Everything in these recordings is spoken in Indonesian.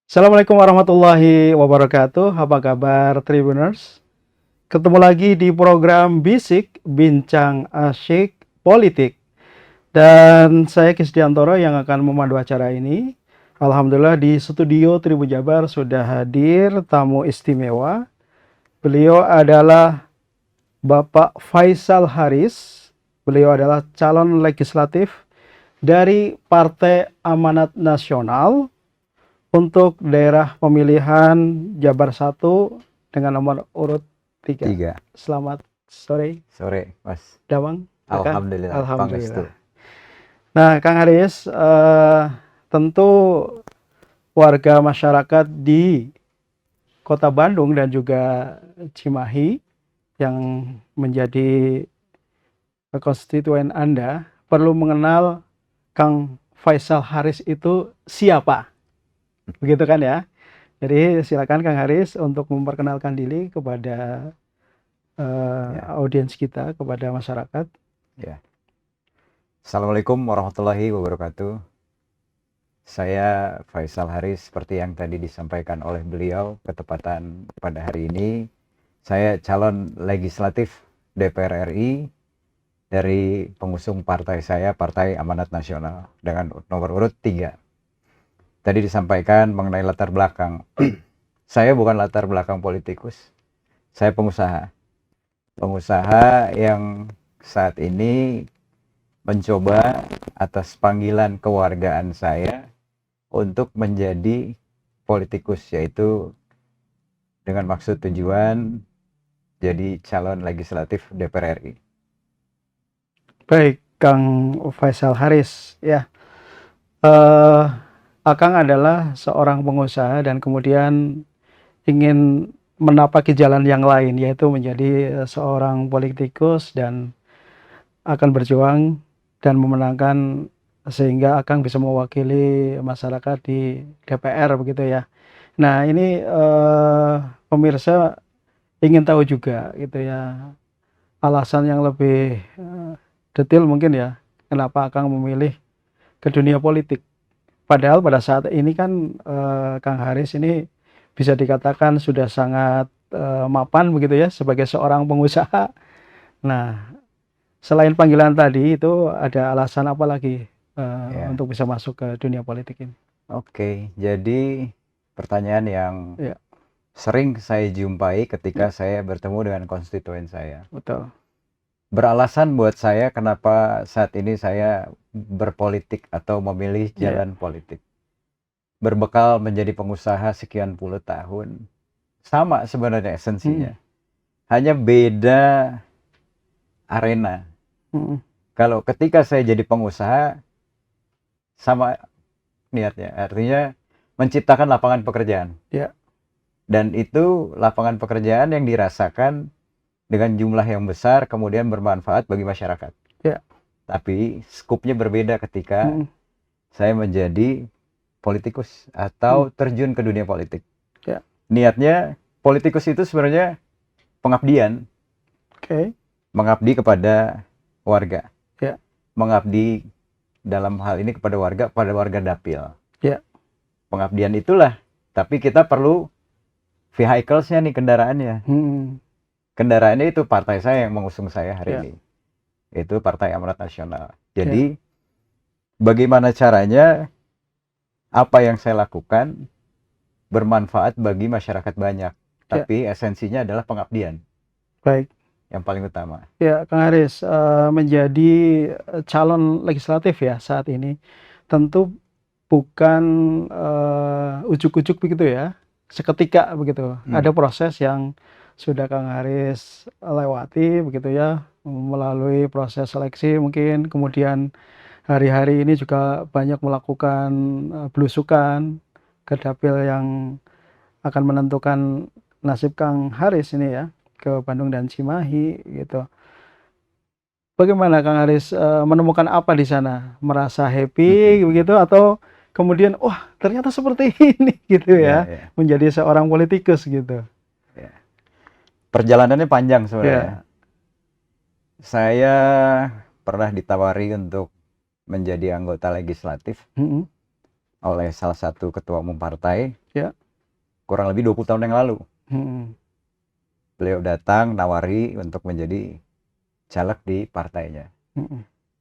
Assalamualaikum warahmatullahi wabarakatuh. Apa kabar Tribuners? Ketemu lagi di program Bisik Bincang Asyik Politik. Dan saya Kisdiantoro yang akan memandu acara ini. Alhamdulillah di studio Tribun Jabar sudah hadir tamu istimewa. Beliau adalah Bapak Faisal Haris. Beliau adalah calon legislatif dari Partai Amanat Nasional untuk daerah pemilihan Jabar 1 dengan nomor urut 3. Tiga. Selamat sore, Sore, Mas. Dawang. Kakak. Alhamdulillah, pangestu. Alhamdulillah. Nah, Kang Haris, tentu warga masyarakat di Kota Bandung dan juga Cimahi yang menjadi konstituen Anda perlu mengenal Kang Faisal Haris itu siapa. Begitu kan ya? Jadi silakan Kang Haris untuk memperkenalkan diri kepada audiens kita, kepada masyarakat. Ya. Assalamualaikum warahmatullahi wabarakatuh. Saya Faisal Haris, seperti yang tadi disampaikan oleh beliau, ketepatan pada hari ini saya calon legislatif DPR RI dari pengusung partai saya, Partai Amanat Nasional, dengan nomor urut 3. Tadi disampaikan mengenai latar belakang. Saya bukan latar belakang politikus, saya pengusaha. Pengusaha yang saat ini mencoba atas panggilan kewargaan saya untuk menjadi politikus, yaitu dengan maksud tujuan jadi calon legislatif DPR RI. Baik, Kang Faisal Haris, ya. Akang adalah seorang pengusaha dan kemudian ingin menapaki jalan yang lain, yaitu menjadi seorang politikus dan akan berjuang dan memenangkan sehingga Akang bisa mewakili masyarakat di DPR begitu ya. Nah, ini pemirsa ingin tahu juga gitu ya, alasan yang lebih detail mungkin ya, kenapa Akang memilih ke dunia politik. Padahal pada saat ini kan Kang Haris ini bisa dikatakan sudah sangat mapan begitu ya sebagai seorang pengusaha. Nah, selain panggilan tadi itu ada alasan apa lagi untuk bisa masuk ke dunia politik ini? Oke, jadi pertanyaan yang Ya, sering saya jumpai ketika saya bertemu dengan konstituen saya. betul. Beralasan buat saya kenapa saat ini saya berpolitik atau memilih Ya, jalan politik. Berbekal menjadi pengusaha sekian puluh tahun, sama sebenarnya esensinya. Hanya beda arena. Kalau ketika saya jadi pengusaha, sama niatnya, artinya menciptakan lapangan pekerjaan. Ya. Dan itu lapangan pekerjaan yang dirasakan dengan jumlah yang besar, kemudian bermanfaat bagi masyarakat. Ya. Tapi skupnya berbeda ketika saya menjadi politikus atau terjun ke dunia politik. Ya. Niatnya politikus itu sebenarnya pengabdian. Oke. Mengabdi kepada warga. Ya. Mengabdi dalam hal ini kepada warga dapil. Ya. Pengabdian itulah, tapi kita perlu vehicles-nya nih, kendaraannya. Kendaraannya itu partai saya yang mengusung saya hari ini. Itu Partai Amanat Nasional. Jadi bagaimana caranya apa yang saya lakukan bermanfaat bagi masyarakat banyak. Tapi esensinya adalah pengabdian. Baik. Yang paling utama. Ya, Kang Haris, menjadi calon legislatif ya saat ini tentu bukan ujuk-ujuk begitu ya, seketika begitu. Ada proses yang sudah Kang Haris lewati begitu ya, melalui proses seleksi mungkin, kemudian hari-hari ini juga banyak melakukan belusukan ke dapil yang akan menentukan nasib Kang Haris ini ya, ke Bandung dan Cimahi gitu. Bagaimana Kang Haris menemukan apa di sana? Merasa happy begitu atau kemudian wah ternyata seperti ini gitu ya, menjadi seorang politikus gitu. Perjalanannya panjang sebenarnya. Saya pernah ditawari untuk menjadi anggota legislatif oleh salah satu ketua umum partai. Ya. Kurang lebih 20 tahun yang lalu. Beliau datang nawari untuk menjadi caleg di partainya.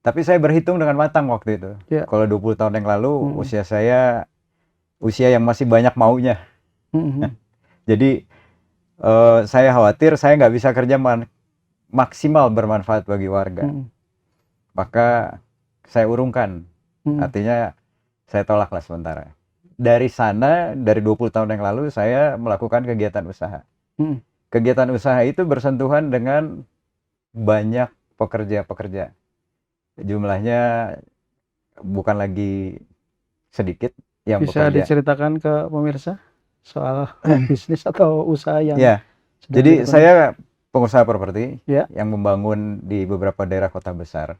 Tapi saya berhitung dengan matang waktu itu. Ya. Kalau 20 tahun yang lalu usia saya usia yang masih banyak maunya. Jadi saya khawatir saya nggak bisa kerja maksimal bermanfaat bagi warga. Maka saya urungkan. Artinya saya tolaklah sementara. Dari sana, dari 20 tahun yang lalu saya melakukan kegiatan usaha. Kegiatan usaha itu bersentuhan dengan banyak pekerja-pekerja. Jumlahnya bukan lagi sedikit yang Bisa bekerja. diceritakan ke pemirsa soal bisnis atau usaha yang Ya, jadi saya pengusaha properti yang membangun di beberapa daerah kota besar.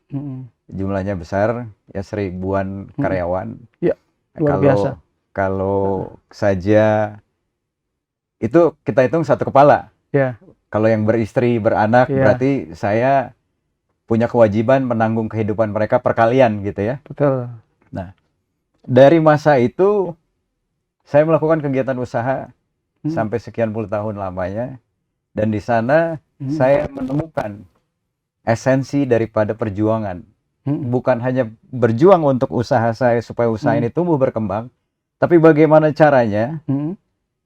Jumlahnya besar, ya seribuan karyawan. Ya, luar biasa. Kalau saja itu kita hitung satu kepala. Ya. Kalau yang beristri, beranak, berarti saya punya kewajiban menanggung kehidupan mereka perkalian gitu ya. Betul. Nah, dari masa itu saya melakukan kegiatan usaha sampai sekian puluh tahun lamanya, dan di sana saya menemukan esensi daripada perjuangan. Bukan hanya berjuang untuk usaha saya supaya usaha ini tumbuh berkembang, tapi bagaimana caranya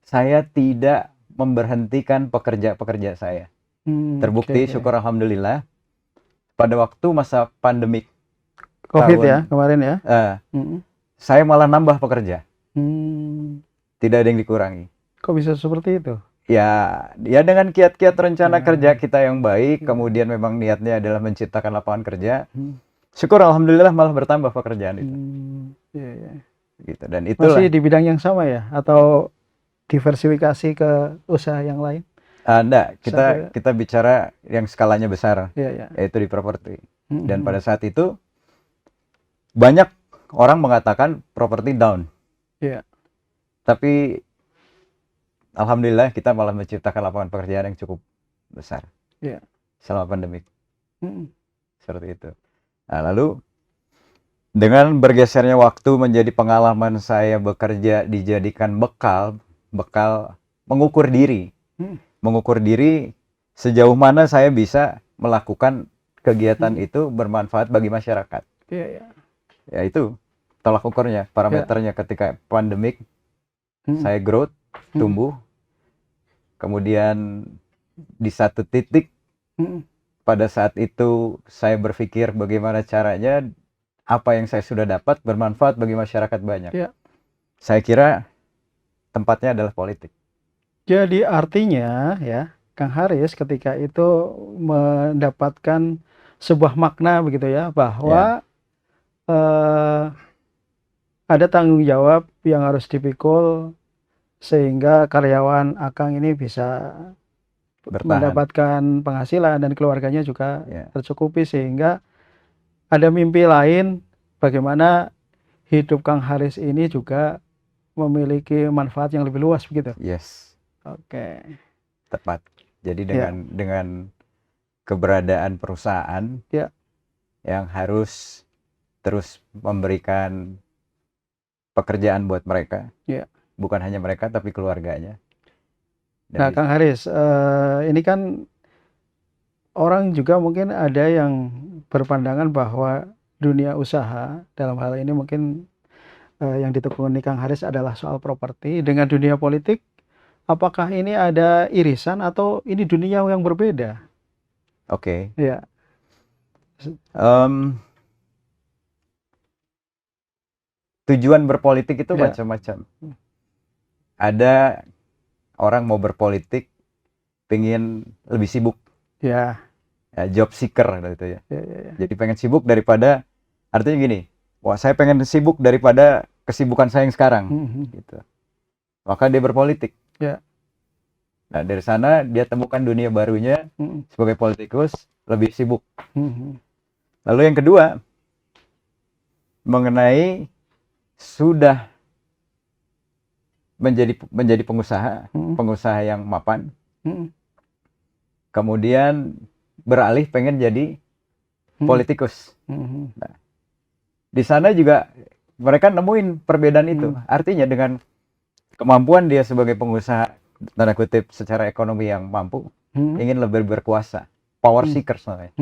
saya tidak memberhentikan pekerja-pekerja saya. Terbukti, syukur alhamdulillah, pada waktu masa pandemik COVID ya kemarin ya, saya malah nambah pekerja. Tidak ada yang dikurangi. Kok bisa seperti itu? Ya dengan kiat-kiat rencana kerja kita yang baik, kemudian memang niatnya adalah menciptakan lapangan kerja. Syukur alhamdulillah malah bertambah pekerjaan itu. Gitu, dan itulah. Masih di bidang yang sama ya, atau diversifikasi ke usaha yang lain? Enggak, kita bicara yang skalanya besar, yaitu di properti. Dan pada saat itu banyak orang mengatakan properti down. Tapi alhamdulillah kita malah menciptakan lapangan pekerjaan yang cukup besar selama pandemi. Seperti itu. Nah, lalu dengan bergesernya waktu menjadi pengalaman saya bekerja dijadikan bekal mengukur diri. Mengukur diri sejauh mana saya bisa melakukan kegiatan itu bermanfaat bagi masyarakat. Ya itu tolak ukurnya, parameternya ketika pandemik saya growth, tumbuh. Kemudian di satu titik pada saat itu saya berpikir bagaimana caranya apa yang saya sudah dapat bermanfaat bagi masyarakat banyak. Saya kira tempatnya adalah politik. Jadi artinya ya, Kang Haris ketika itu mendapatkan sebuah makna begitu ya, bahwa ada tanggung jawab yang harus dipikul sehingga karyawan Akang ini bisa mendapatkan penghasilan dan keluarganya juga tercukupi, sehingga ada mimpi lain bagaimana hidup Kang Haris ini juga memiliki manfaat yang lebih luas begitu. Yes. Oke. Tepat. Jadi dengan keberadaan perusahaan yang harus terus memberikan pekerjaan buat mereka, bukan hanya mereka tapi keluarganya. Nah, Kang Haris, ini kan orang juga mungkin ada yang berpandangan bahwa dunia usaha dalam hal ini mungkin yang ditekuni Kang Haris adalah soal properti dengan dunia politik. Apakah ini ada irisan atau ini dunia yang berbeda? Oke. Ya. Tujuan berpolitik itu macam-macam. Ada orang mau berpolitik pengen lebih sibuk. Job seeker gitu ya. Jadi pengen sibuk daripada, artinya gini, wah saya pengen sibuk daripada kesibukan saya yang sekarang. Gitu. Maka dia berpolitik. Nah dari sana dia temukan dunia barunya sebagai politikus, lebih sibuk. Lalu yang kedua, mengenai sudah menjadi pengusaha yang mapan, kemudian beralih pengen jadi politikus. Nah, di sana juga mereka nemuin perbedaan itu. Artinya dengan kemampuan dia sebagai pengusaha, tanda kutip, secara ekonomi yang mampu, ingin lebih berkuasa. Power seekers namanya.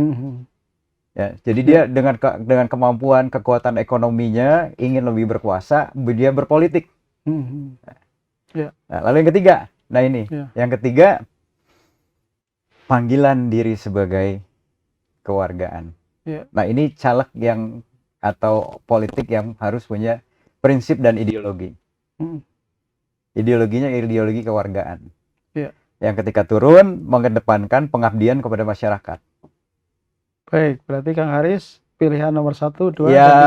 Ya, jadi dia dengan kemampuan, kekuatan ekonominya, ingin lebih berkuasa, dia berpolitik. Nah, lalu yang ketiga, yang ketiga, panggilan diri sebagai kewargaan. Nah, ini caleg atau politik yang harus punya prinsip dan ideologi. Ideologinya ideologi kewargaan. Yang ketika turun mengedepankan pengabdian kepada masyarakat. Baik, berarti Kang Haris pilihan nomor 1, 2, ya, dan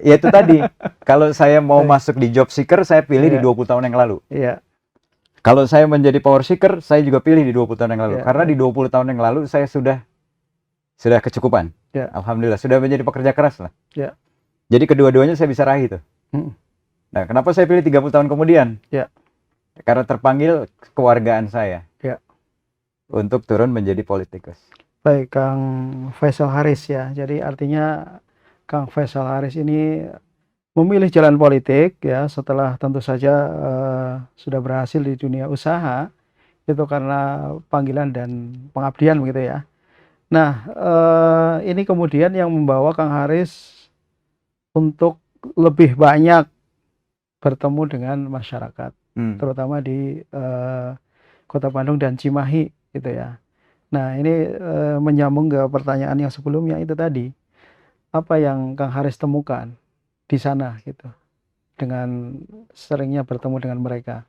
3. Ya itu tadi. Kalau saya mau masuk di job seeker, saya pilih di 20 tahun yang lalu. Kalau saya menjadi power seeker, saya juga pilih di 20 tahun yang lalu. Karena di 20 tahun yang lalu saya sudah kecukupan. Alhamdulillah, sudah menjadi pekerja keras lah. Jadi kedua-duanya saya bisa raih tuh. Nah, kenapa saya pilih 30 tahun kemudian? Karena terpanggil kewargaan saya. Untuk turun menjadi politikus. Baik, Kang Faisal Haris ya. Jadi artinya Kang Faisal Haris ini memilih jalan politik ya setelah tentu saja sudah berhasil di dunia usaha itu karena panggilan dan pengabdian begitu ya. Nah, ini kemudian yang membawa Kang Haris untuk lebih banyak bertemu dengan masyarakat, terutama di Kota Bandung dan Cimahi gitu ya. Nah, ini menyambung ke pertanyaan yang sebelumnya itu tadi. Apa yang Kang Haris temukan di sana gitu, dengan seringnya bertemu dengan mereka.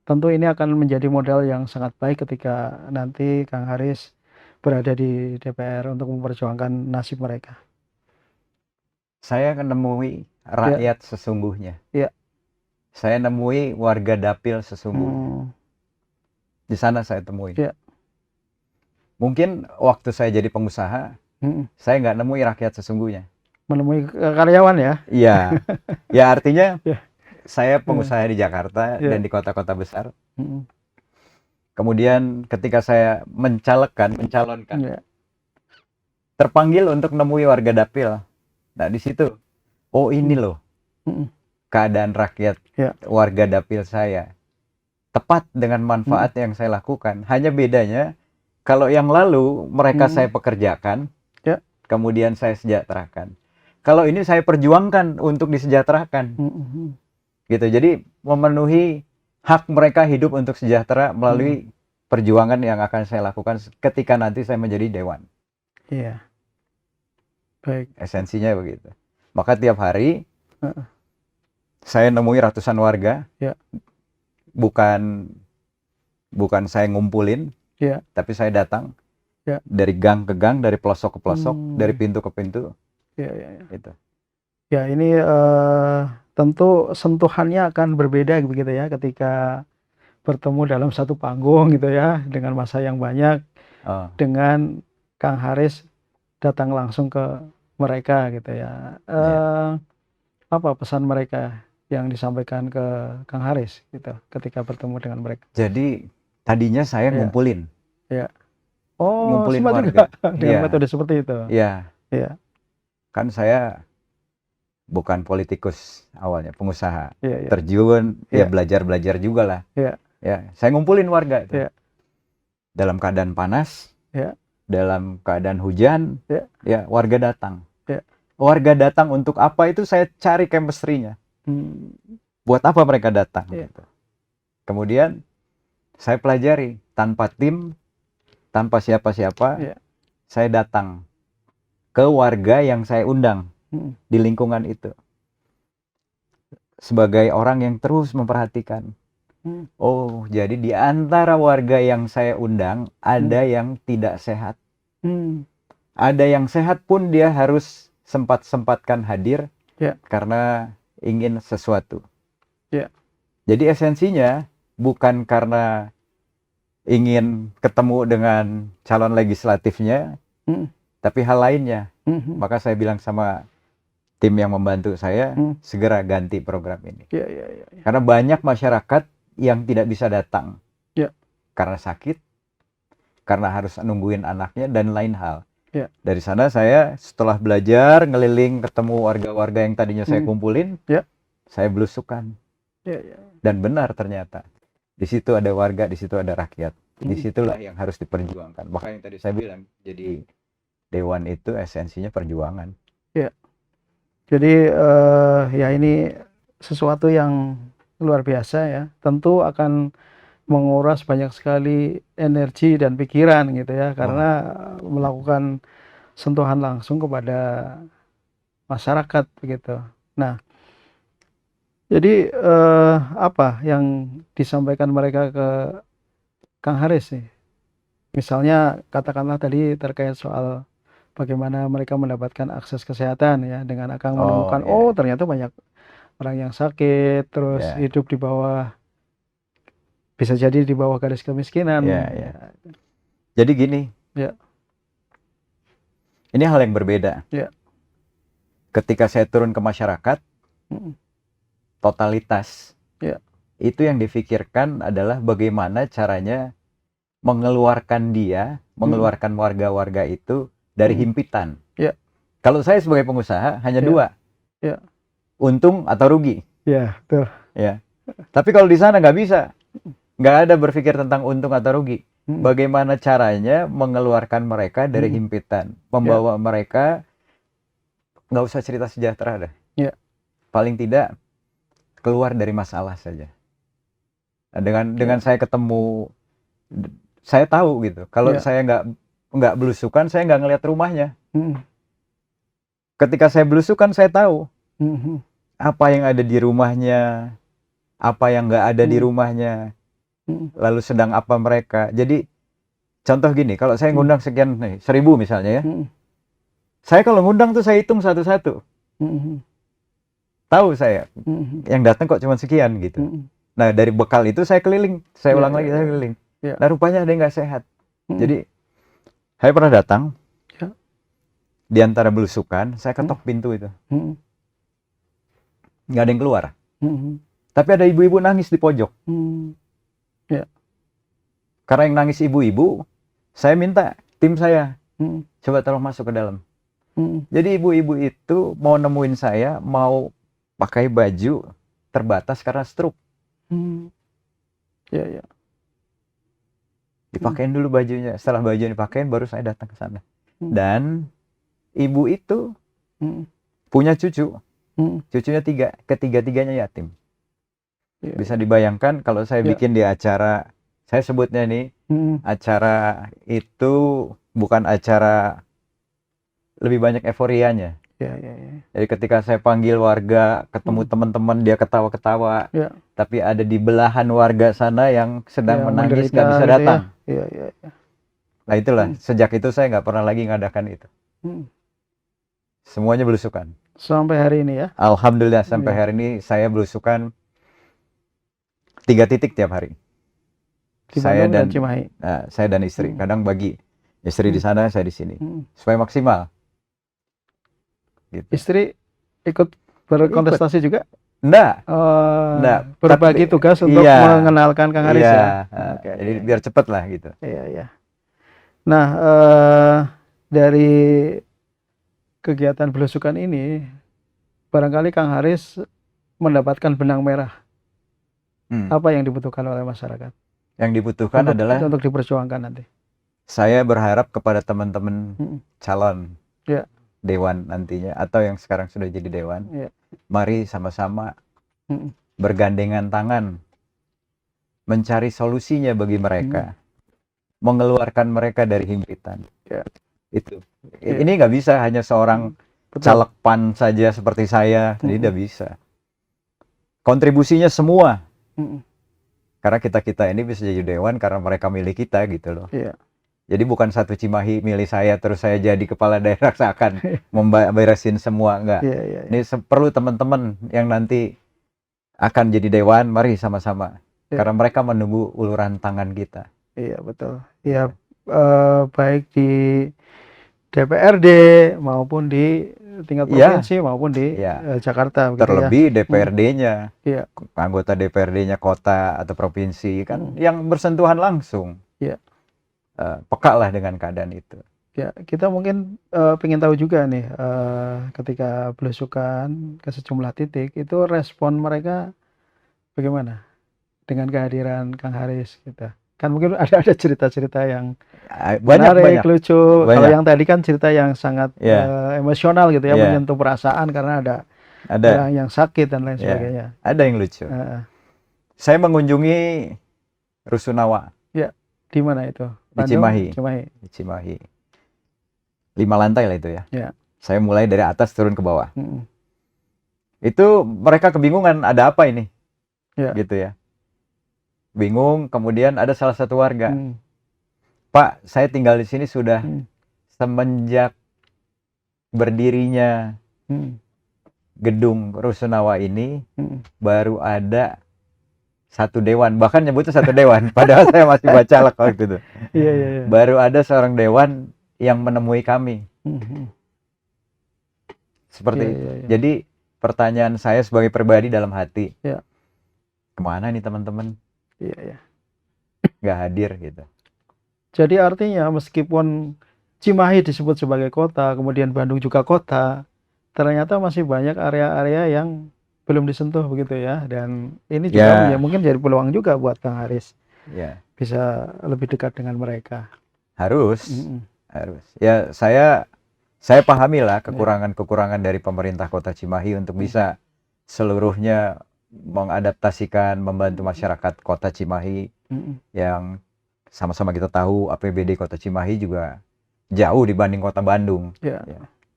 Tentu ini akan menjadi modal yang sangat baik ketika nanti Kang Haris berada di DPR untuk memperjuangkan nasib mereka. Saya menemui rakyat sesungguhnya. Saya nemui warga dapil sesungguhnya. Di sana saya temui. Mungkin waktu saya jadi pengusaha, saya nggak nemui rakyat sesungguhnya. Menemui karyawan ya? Iya. Ya artinya saya pengusaha di Jakarta dan di kota-kota besar. Kemudian ketika saya mencalonkan, terpanggil untuk nemui warga dapil. Nah di situ, oh ini loh keadaan rakyat warga dapil saya. Tepat dengan manfaat yang saya lakukan. Hanya bedanya, kalau yang lalu mereka saya pekerjakan, kemudian saya sejahterakan. Kalau ini saya perjuangkan untuk disejahterakan. Gitu. Jadi memenuhi hak mereka hidup untuk sejahtera melalui perjuangan yang akan saya lakukan ketika nanti saya menjadi dewan. Iya. Baik. Esensinya begitu. Maka tiap hari saya nemui ratusan warga. Bukan saya ngumpulin, tapi saya datang dari gang ke gang, dari pelosok ke pelosok, dari pintu ke pintu. Itu. Ya, ini tentu sentuhannya akan berbeda begitu ya ketika bertemu dalam satu panggung gitu ya dengan massa yang banyak, dengan Kang Haris datang langsung ke mereka gitu ya. Apa pesan mereka yang disampaikan ke Kang Haris gitu ketika bertemu dengan mereka? Jadi tadinya saya ngumpulin. Oh, ngumpulin sempat warga juga dengan metode seperti itu. Iya. Kan saya bukan politikus awalnya, pengusaha. Terjun, belajar-belajar juga lah. Saya ngumpulin warga itu. Dalam keadaan panas, dalam keadaan hujan, warga datang. Warga datang untuk apa itu saya cari chemistry-nya. Buat apa mereka datang? Gitu. Kemudian saya pelajari tanpa tim, tanpa siapa-siapa, saya datang ke warga yang saya undang di lingkungan itu. Sebagai orang yang terus memperhatikan. Oh, jadi di antara warga yang saya undang ada yang tidak sehat. Ada yang sehat pun dia harus sempat-sempatkan hadir karena ingin sesuatu. Jadi esensinya bukan karena ingin ketemu dengan calon legislatifnya, tapi hal lainnya. Maka saya bilang sama tim yang membantu saya, segera ganti program ini. Karena banyak masyarakat yang tidak bisa datang karena sakit, karena harus nungguin anaknya dan lain hal. Dari sana saya setelah belajar ngeliling ketemu warga-warga yang tadinya saya kumpulin, saya belusukan. Dan benar ternyata. Di situ ada warga, di situ ada rakyat. Disitulah yang harus diperjuangkan. Makanya yang tadi saya bilang, jadi dewan itu esensinya perjuangan. Ya. Jadi ya ini sesuatu yang luar biasa ya. Tentu akan menguras banyak sekali energi dan pikiran gitu ya, karena melakukan sentuhan langsung kepada masyarakat begitu. Nah, jadi apa yang disampaikan mereka ke Kang Haris nih? Misalnya katakanlah tadi terkait soal bagaimana mereka mendapatkan akses kesehatan ya, dengan akan menemukan ternyata banyak orang yang sakit terus hidup di bawah, bisa jadi di bawah garis kemiskinan. Jadi gini, ini hal yang berbeda. Ketika saya turun ke masyarakat, totalitas itu yang difikirkan adalah bagaimana caranya mengeluarkan mengeluarkan warga-warga itu dari himpitan. Kalau saya sebagai pengusaha hanya dua, untung atau rugi. Betul. Tapi kalau di sana nggak bisa, nggak ada berpikir tentang untung atau rugi. Bagaimana caranya mengeluarkan mereka dari himpitan, membawa mereka, nggak usah cerita sejahtera dah. Paling tidak keluar dari masalah saja. Nah, dengan saya ketemu, saya tahu gitu. Kalau saya nggak belusukan, saya nggak ngelihat rumahnya. Ketika saya belusukan, saya tahu apa yang ada di rumahnya, apa yang nggak ada di rumahnya, lalu sedang apa mereka. Jadi contoh gini, kalau saya ngundang sekian nih, 1000 misalnya ya, saya kalau ngundang tuh saya hitung satu-satu. Tahu saya yang datang kok cuma sekian gitu. Nah dari bekal itu saya keliling, saya ulang lagi, saya keliling. Nah rupanya ada yang nggak sehat. Jadi saya pernah datang, di antara belusukan, saya ketok pintu itu. Nggak ada yang keluar. Tapi ada ibu-ibu nangis di pojok. Karena yang nangis ibu-ibu, saya minta tim saya, coba tolong masuk ke dalam. Jadi ibu-ibu itu mau nemuin saya, mau pakai baju terbatas karena stroke. Dipakein dulu bajunya. Setelah bajunya dipakein, baru saya datang ke sana. Dan ibu itu punya cucu. Cucunya 3, ketiga-tiganya yatim. Bisa dibayangkan kalau saya bikin di acara, saya sebutnya nih, acara itu bukan acara, lebih banyak euforianya. Jadi ketika saya panggil warga, ketemu teman-teman, dia ketawa-ketawa, tapi ada di belahan warga sana yang sedang menangis, nggak bisa datang. Nah itulah, sejak itu saya nggak pernah lagi ngadakan itu. Semuanya belusukan. Sampai hari ini ya? Alhamdulillah sampai hari ini saya belusukan 3 titik tiap hari. Saya dan Cimahi. Saya dan istri. Kadang bagi istri di sana, saya di sini. Supaya maksimal. Gitu. Istri ikut berkontestasi juga? Enggak. Berbagi tugas untuk mengenalkan Kang Haris ya? Jadi biar cepet lah gitu. Nah, dari kegiatan belusukan ini, barangkali Kang Haris mendapatkan benang merah. Apa yang dibutuhkan oleh masyarakat? Yang dibutuhkan adalah untuk diperjuangkan nanti. Saya berharap kepada teman-teman calon dewan nantinya, atau yang sekarang sudah jadi dewan, mari sama-sama bergandengan tangan mencari solusinya bagi mereka, mengeluarkan mereka dari himpitan. Itu. Ini nggak bisa hanya seorang caleg PAN saja seperti saya, tidak bisa. Kontribusinya semua. Karena kita ini bisa jadi dewan karena mereka milih kita gitu loh. Jadi bukan satu Cimahi milih saya terus saya jadi kepala daerah seakan memberesin semua, enggak. Ini perlu teman-teman yang nanti akan jadi dewan, mari sama-sama. Karena mereka menunggu uluran tangan kita. Iya betul. Ya baik di DPRD maupun di tingkat provinsi maupun di Jakarta. Terlebih DPRD-nya, anggota DPRD-nya kota atau provinsi kan yang bersentuhan langsung. Peka lah dengan keadaan itu. Ya, kita mungkin pengen tahu juga nih, ketika belusukan ke sejumlah titik, itu respon mereka bagaimana dengan kehadiran Kang Haris gitu? Kan mungkin ada cerita-cerita yang Banyak menarik, banyak lucu. Kalau banyak. yang tadi kan cerita yang sangat Ya, emosional gitu ya, ya, menyentuh perasaan karena ada ada, orang yang sakit dan lain ya, sebagainya. ada yang lucu. Heeh. Saya mengunjungi Rusunawa Ya, di mana itu? di Bandung, Cimahi, Cimahi. di Cimahi. 5 lantai lah itu ya. Ya. Saya mulai dari atas turun ke bawah. Mm-mm. Itu mereka kebingungan, ada apa ini? Ya. Gitu ya. Bingung, kemudian ada salah satu warga. Mm. Pak, saya tinggal di sini sudah Mm. semenjak berdirinya Mm. gedung Rusunawa ini, Mm. baru ada satu dewan, bahkan nyebutnya satu dewan, padahal saya masih baca lah waktu itu. Iya, iya, iya. Baru ada seorang dewan yang menemui kami. Mm. Seperti Iya, itu. iya, iya. Jadi pertanyaan saya sebagai pribadi dalam hati, Ya. kemana nih teman-teman? Iya, iya. Nggak hadir gitu. Jadi artinya meskipun Cimahi disebut sebagai kota, kemudian Bandung juga kota, ternyata masih banyak area-area yang belum disentuh begitu ya. Dan ini juga Ya, mungkin jadi peluang juga buat Kang Haris ya bisa lebih dekat dengan mereka. harus, Mm-mm. harus. Ya saya pahami lah Ya. kekurangan-kekurangan dari pemerintah Kota Cimahi untuk Mm. bisa seluruhnya mengadaptasikan, membantu masyarakat Kota Cimahi Mm-mm. yang sama-sama kita tahu APBD Kota Cimahi juga jauh dibanding Kota Bandung. Ya.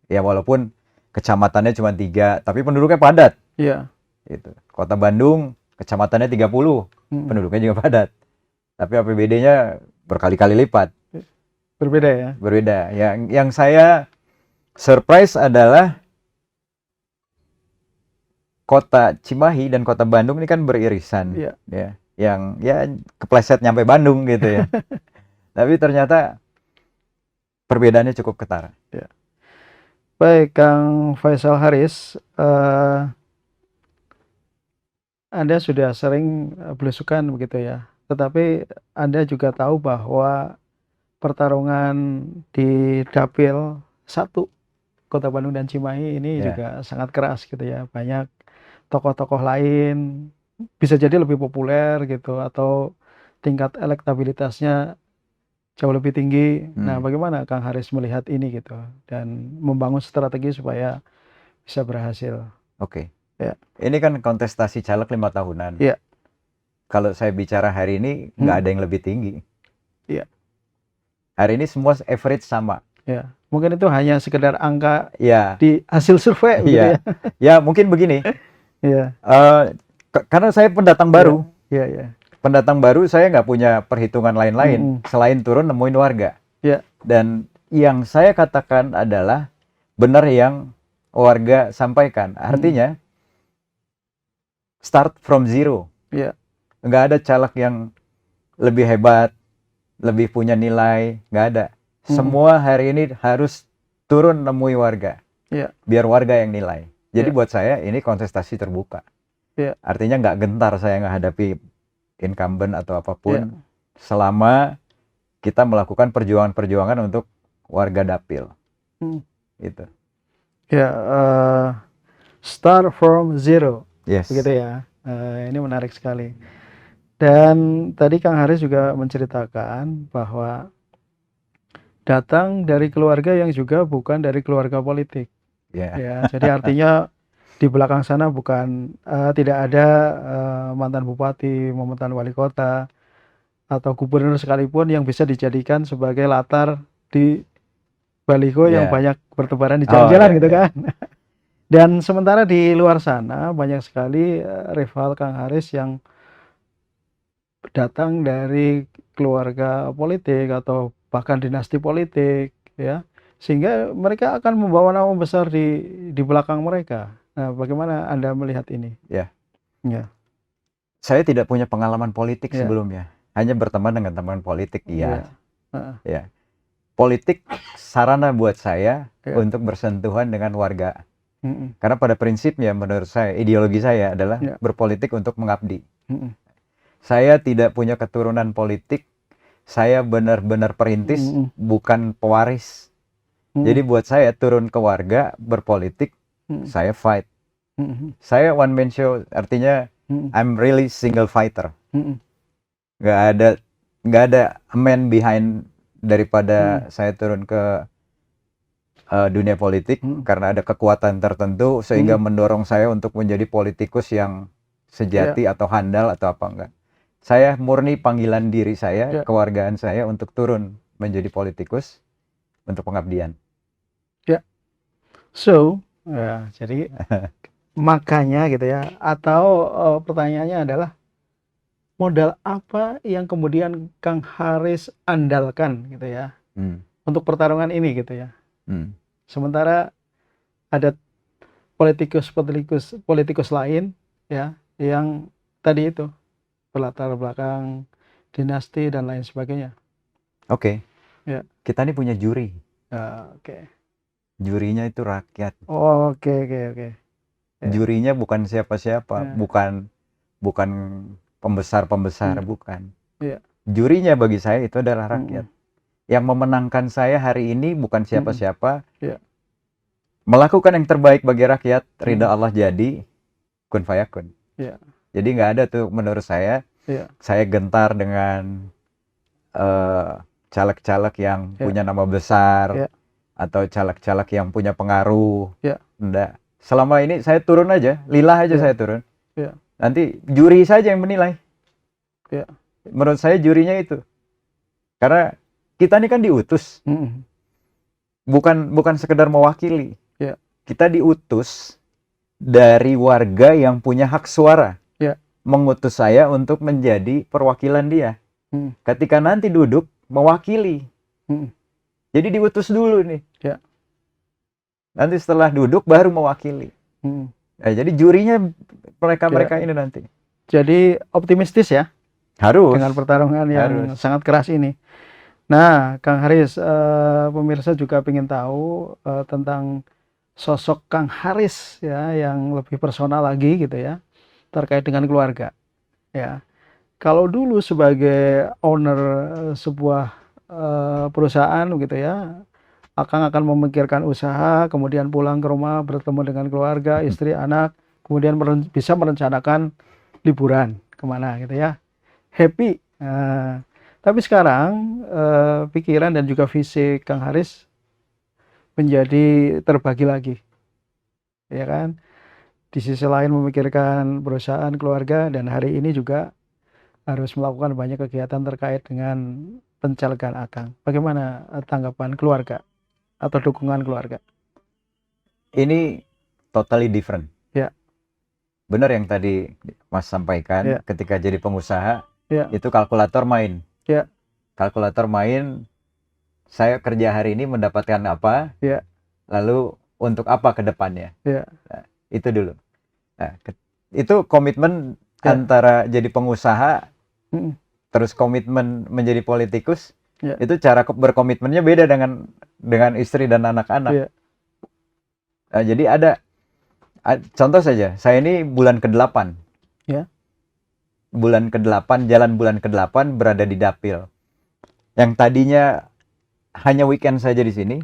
Ya walaupun kecamatannya cuma 3, tapi penduduknya padat. Ya. Gitu. Kota Bandung kecamatannya 30, Mm-mm. penduduknya juga padat. Tapi APBD-nya berkali-kali lipat. Berbeda ya. Berbeda. Yang saya surprise adalah Kota Cimahi dan Kota Bandung ini kan beririsan. Iya. Ya. Yang ya kepleset nyampe Bandung gitu ya. Tapi ternyata perbedaannya cukup ketara. Ya. Baik, Kang Faisal Haris, Anda sudah sering belusukan begitu ya. Tetapi Anda juga tahu bahwa pertarungan di Dapil 1 Kota Bandung dan Cimahi ini Ya. juga sangat keras gitu ya. Banyak tokoh-tokoh lain bisa jadi lebih populer gitu atau tingkat elektabilitasnya jauh lebih tinggi. Nah, bagaimana Kang Haris melihat ini gitu dan membangun strategi supaya bisa berhasil? Oke. Ya. Ini kan kontestasi caleg 5 tahunan. Iya. Kalau saya bicara hari ini nggak ada yang lebih tinggi. Iya. Hari ini semua average sama. Ya. Mungkin itu hanya sekedar angka Ya. di hasil survei begitu ya. Ya, mungkin begini. Iya. Karena saya pendatang baru. Iya, iya. Pendatang baru, saya nggak punya perhitungan lain-lain selain turun nemuin warga. Ya. Dan yang saya katakan adalah benar yang warga sampaikan. Artinya start from zero. Ya. Nggak ada caleg yang lebih hebat, lebih punya nilai, nggak ada. Semua hari ini harus turun nemui warga. Ya. Biar warga yang nilai. Jadi buat saya ini kontestasi terbuka. Ya. Artinya nggak gentar saya menghadapi incumbent atau apapun selama kita melakukan perjuangan-perjuangan untuk warga Dapil. Gitu. Ya, start from zero. Yes. Begitu ya. Ini menarik sekali. Dan tadi Kang Haris juga menceritakan bahwa datang dari keluarga yang juga bukan dari keluarga politik. Ya, jadi artinya di belakang sana bukan tidak ada mantan bupati, mantan wali kota atau gubernur sekalipun yang bisa dijadikan sebagai latar di baliho yang banyak bertebaran di jalan-jalan gitu kan. Dan sementara di luar sana banyak sekali rival Kang Haris yang datang dari keluarga politik atau bahkan dinasti politik ya, sehingga mereka akan membawa nama besar di belakang mereka. Nah, bagaimana Anda melihat ini? Ya. Ya. Saya tidak punya pengalaman politik sebelumnya, hanya berteman dengan teman politik. Ya. Politik sarana buat saya untuk bersentuhan dengan warga. Karena pada prinsipnya menurut saya, ideologi saya adalah berpolitik untuk mengabdi. Saya tidak punya keturunan politik, saya benar-benar perintis, bukan pewaris. Jadi buat saya turun ke warga berpolitik, saya fight. Saya one man show, artinya I'm really single fighter. Nggak ada a man behind daripada saya turun ke dunia politik karena ada kekuatan tertentu sehingga mendorong saya untuk menjadi politikus yang sejati atau handal atau apa enggak. Saya murni panggilan diri saya, kewargaan saya untuk turun menjadi politikus untuk pengabdian. Ya. So, ya, jadi makanya gitu ya, atau pertanyaannya adalah modal apa yang kemudian Kang Haris andalkan gitu ya untuk pertarungan ini gitu ya. Sementara ada politikus lain ya yang tadi itu berlatar belakang dinasti dan lain sebagainya. Oke. Ya. Kita ini punya juri. Oke. Jurinya itu rakyat. Oke. Ya. Jurinya bukan siapa-siapa, bukan pembesar-pembesar, bukan. Ya. Jurinya bagi saya itu adalah rakyat. Yang memenangkan saya hari ini bukan siapa-siapa. Melakukan yang terbaik bagi rakyat, ridha Allah jadi, kun fayakun. Jadi nggak ada tuh menurut saya, saya gentar dengan caleg-caleg yang punya nama besar, atau caleg-caleg yang punya pengaruh. Enggak. Selama ini saya turun aja, lillah aja saya turun. Nanti juri saja yang menilai. Menurut saya jurinya itu. Karena kita ini kan diutus. Bukan sekedar mewakili. Kita diutus dari warga yang punya hak suara. Mengutus saya untuk menjadi perwakilan dia. Ketika nanti duduk, mewakili. Jadi diutus dulu nih. Nanti setelah duduk baru mewakili. Jadi jurinya mereka ini nanti. Jadi optimistis ya. Harus. Dengan pertarungan yang sangat keras ini. Nah, Kang Haris, pemirsa juga ingin tahu tentang sosok Kang Haris ya yang lebih personal lagi gitu ya terkait dengan keluarga. Ya, kalau dulu sebagai owner sebuah perusahaan gitu ya, Akang akan memikirkan usaha, kemudian pulang ke rumah bertemu dengan keluarga, istri, anak, kemudian bisa merencanakan liburan kemana gitu ya, happy. Tapi sekarang pikiran dan juga visi Kang Haris menjadi terbagi lagi, ya kan? Di sisi lain memikirkan perusahaan, keluarga, dan hari ini juga harus melakukan banyak kegiatan terkait dengan pencalegan Akang. Bagaimana tanggapan keluarga atau dukungan keluarga? Ini totally different. Ya. Benar yang tadi Mas sampaikan, ketika jadi pengusaha, itu kalkulator main. Kalkulator main, saya kerja hari ini mendapatkan apa, lalu untuk apa ke depannya. Nah, itu dulu. Nah, itu komitmen antara jadi pengusaha, terus komitmen menjadi politikus, itu cara berkomitmennya beda dengan istri dan anak-anak. Nah, jadi ada contoh saja, saya ini bulan ke-8. Bulan ke-8, jalan bulan ke-8 berada di Dapil. Yang tadinya hanya weekend saja di sini.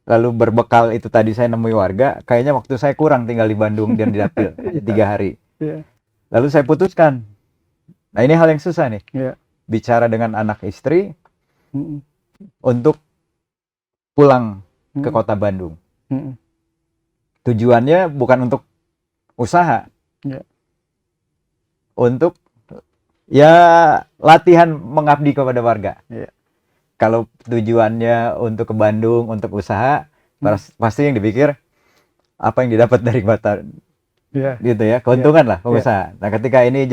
Lalu berbekal itu tadi saya nemui warga, kayaknya waktu saya kurang tinggal di Bandung dan di Dapil 3 hari. Lalu saya putuskan. Nah, ini hal yang susah nih. Bicara dengan anak istri untuk pulang ke kota Bandung. Tujuannya bukan untuk usaha. Untuk latihan mengabdi kepada warga. Kalau tujuannya untuk ke Bandung, untuk usaha, pasti yang dipikir apa yang didapat dari kota, gitu ya, keuntungan lah pengusaha. Nah, ketika ini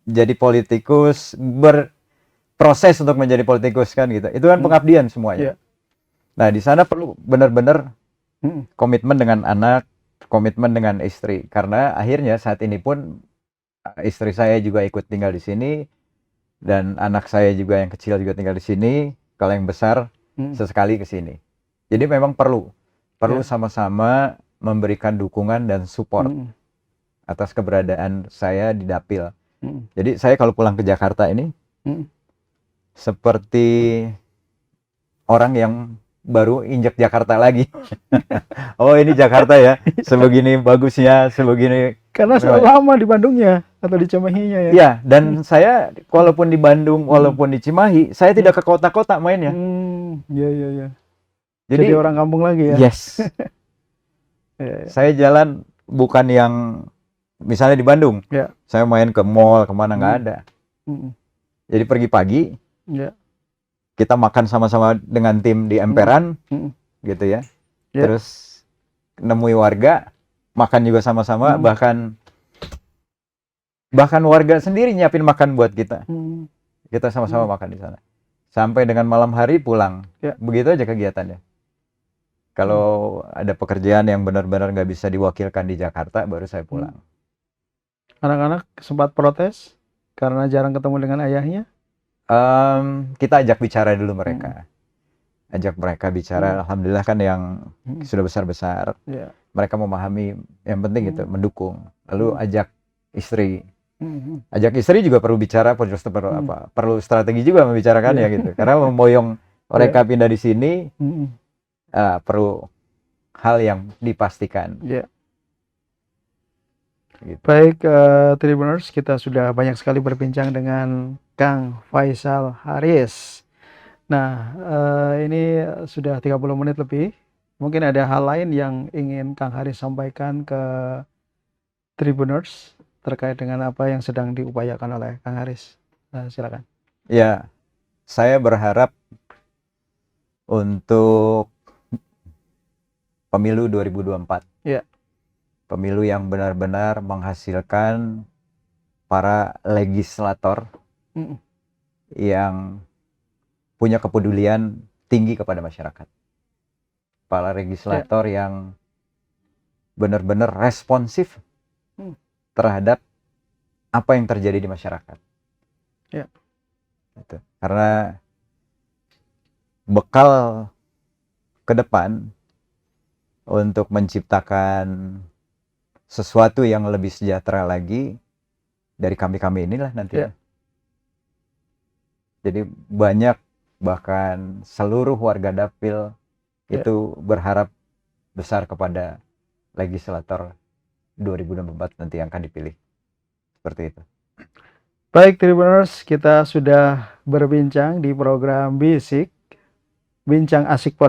jadi politikus, berproses untuk menjadi politikus kan gitu, itu kan pengabdian semuanya. Nah, di sana perlu benar-benar komitmen dengan anak, komitmen dengan istri, karena akhirnya saat ini pun istri saya juga ikut tinggal di sini dan anak saya juga yang kecil juga tinggal di sini. Kalau yang besar sesekali ke sini. Jadi memang perlu sama-sama memberikan dukungan dan support atas keberadaan saya di Dapil. Jadi saya kalau pulang ke Jakarta ini seperti orang yang baru injak Jakarta lagi. Oh ini Jakarta ya, sebegini bagusnya, sebegini. Karena lama di Bandungnya atau di Cimahinya ya. Iya, dan saya walaupun di Bandung, walaupun di Cimahi, saya tidak ke kota-kota mainnya. Iya, iya, iya. Jadi orang kampung lagi ya. Yes. Saya jalan bukan yang misalnya di Bandung, saya main ke mall kemana nggak ada. Jadi pergi pagi, kita makan sama-sama dengan tim di emperan, gitu ya. Terus nemui warga, makan juga sama-sama, bahkan warga sendiri nyiapin makan buat kita. Kita sama-sama makan di sana. Sampai dengan malam hari pulang. Begitu aja kegiatannya. Kalau ada pekerjaan yang benar-benar nggak bisa diwakilkan di Jakarta, baru saya pulang. Anak-anak sempat protes karena jarang ketemu dengan ayahnya? Kita ajak bicara dulu mereka. Ajak mereka bicara, alhamdulillah kan yang sudah besar-besar. Mereka memahami, yang penting itu, mendukung. Lalu ajak istri. Ajak istri juga perlu bicara, perlu strategi juga membicarakan ya gitu. Karena memboyong mereka pindah di sini, perlu hal yang dipastikan. Gitu. Baik, Tribuners, kita sudah banyak sekali berbincang dengan Kang Faisal Haris. Nah, ini sudah 30 menit lebih. Mungkin ada hal lain yang ingin Kang Haris sampaikan ke Tribuners terkait dengan apa yang sedang diupayakan oleh Kang Haris. Silakan. Ya, saya berharap untuk pemilu 2024. Pemilu yang benar-benar menghasilkan para legislator yang punya kepedulian tinggi kepada masyarakat. Para legislator yang benar-benar responsif terhadap apa yang terjadi di masyarakat. Gitu. Karena bekal ke depan untuk menciptakan sesuatu yang lebih sejahtera lagi dari kami-kami inilah nanti. Jadi banyak, bahkan seluruh warga Dapil itu berharap besar kepada legislator 2024 nanti yang akan dipilih. Seperti itu. Baik, Tribuners, kita sudah berbincang di program Bisik, Bincang Asik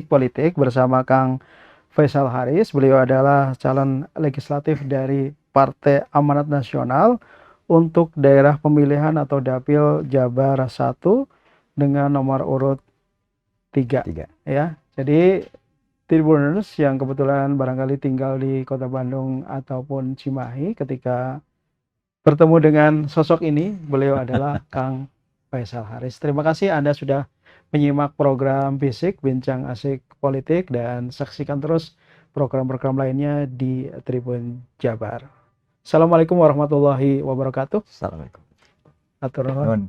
Politik bersama Kang Faisal Haris. Beliau adalah calon legislatif dari Partai Amanat Nasional untuk daerah pemilihan atau Dapil Jabar 1 dengan nomor urut 3. Ya. Jadi Tribuners yang kebetulan barangkali tinggal di Kota Bandung ataupun Cimahi, ketika bertemu dengan sosok ini, beliau adalah Kang Faisal Haris. Terima kasih Anda sudah menyimak program Bisik, Bincang Asik Politik, dan saksikan terus program-program lainnya di Tribun Jabar. Assalamualaikum warahmatullahi wabarakatuh. Assalamualaikum. Atur nuhun.